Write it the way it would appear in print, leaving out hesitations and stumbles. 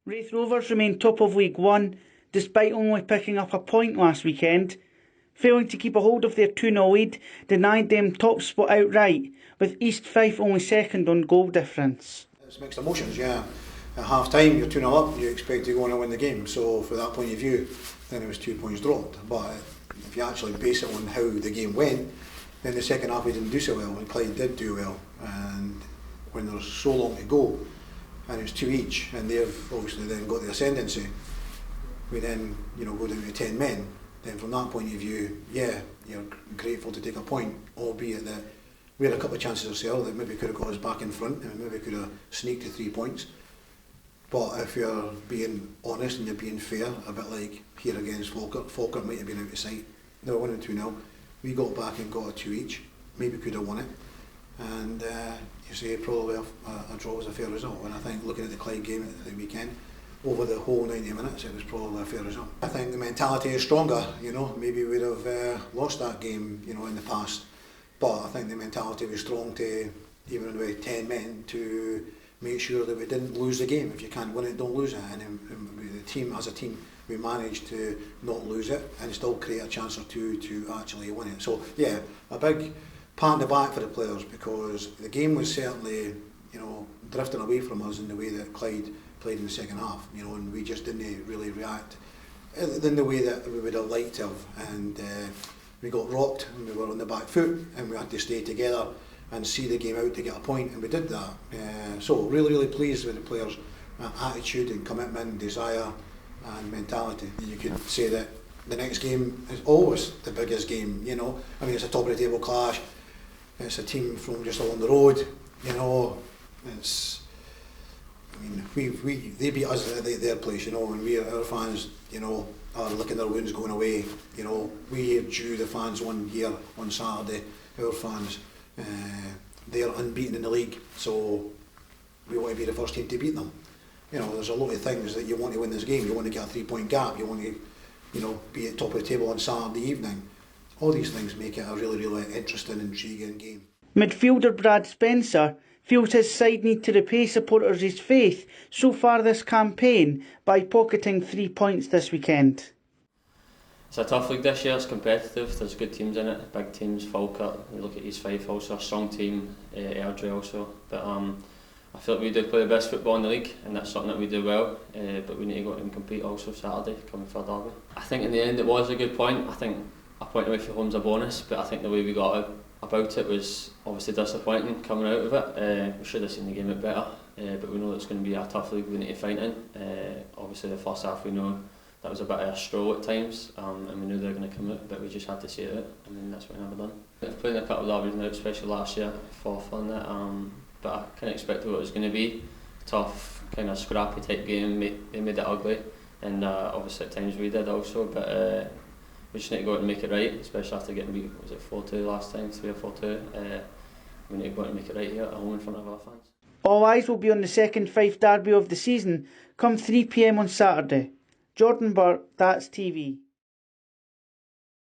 Raith Rovers remain top of League One, despite only picking up a point last weekend. Failing to keep a hold of their 2-0 lead denied them top spot outright, with East Fife only second on goal difference. It's mixed emotions, yeah. At half time, you're 2-0 up, you expect to go on and win the game. So, from that point of view, then it was 2 points dropped. But if you actually base it on how the game went, then the second half we didn't do so well, and Clyde did do well. And when there's so long to go, and it's 2 each, and they've obviously then got the ascendancy, we then go down to 10 men. Then from that point of view, yeah, you're grateful to take a point, albeit that we had a couple of chances ourselves that maybe could have got us back in front and maybe could have sneaked to 3 points. But if you're being honest and you're being fair, a bit like here against Falkirk might have been out of sight. They were winning 2-0. We got back and got a 2 each. Maybe could have won it. And you say probably a draw was a fair result. And I think looking at the Clyde game at the weekend, over the whole 90 minutes, it was probably a fair result. I think the mentality is stronger. Maybe we'd have lost that game, in the past. But I think the mentality was strong to, even with 10 men, to make sure that we didn't lose the game. If you can't win it, don't lose it. And the team, as a team, we managed to not lose it and still create a chance or two to actually win it. So yeah, a big pat on the back for the players, because the game was certainly, drifting away from us in the way that Clyde played in the second half, and we just didn't really react in the way that we would have liked to have. And we got rocked and we were on the back foot, and we had to stay together and see the game out to get a point, and we did that. So really pleased with the players' attitude and commitment, desire and mentality. You could say that the next game is always the biggest game, it's a top of the table clash, it's a team from just along the road, they beat us at their place, and our fans, are licking their wounds going away. We are due the fans one here on Saturday. Our fans, they're unbeaten in the league, so we want to be the first team to beat them. There's a lot of things that you want to win this game. You want to get a 3-point gap. You want to, be at top of the table on Saturday evening. All these things make it a really interesting, intriguing game. Midfielder Brad Spencer feels his side need to repay supporters' faith so far this campaign by pocketing 3 points this weekend. It's a tough league this year, it's competitive, there's good teams in it, big teams, Falkirk, you look at East Fife also, a strong team, Airdrie also, but I feel like we do play the best football in the league, and that's something that we do well, but we need to go out and compete also Saturday, coming for Derby. I think in the end it was a good point. I think a point away from home's a bonus, but I think the way we got about it was obviously disappointing coming out of it. We should have seen the game a bit better, but we know it's going to be a tough league we need to fight in. Obviously the first half we know that was a bit of a stroll at times, and we knew they were going to come out, but we just had to see it out, and that's what we never done. I've played in a couple of derbies now, especially last year, fourth on it, but I kind of expected what it was going to be. Tough, kind of scrappy type game, they made it ugly, and obviously at times we did also, but we just need to go out and make it right, especially after getting beat, was it 4-2 last time, 3 or 4-2. We need to go out and make it right here at home in front of our fans. All eyes will be on the second Fife Derby of the season come 3 p.m. on Saturday. Jordan Burke, That's TV.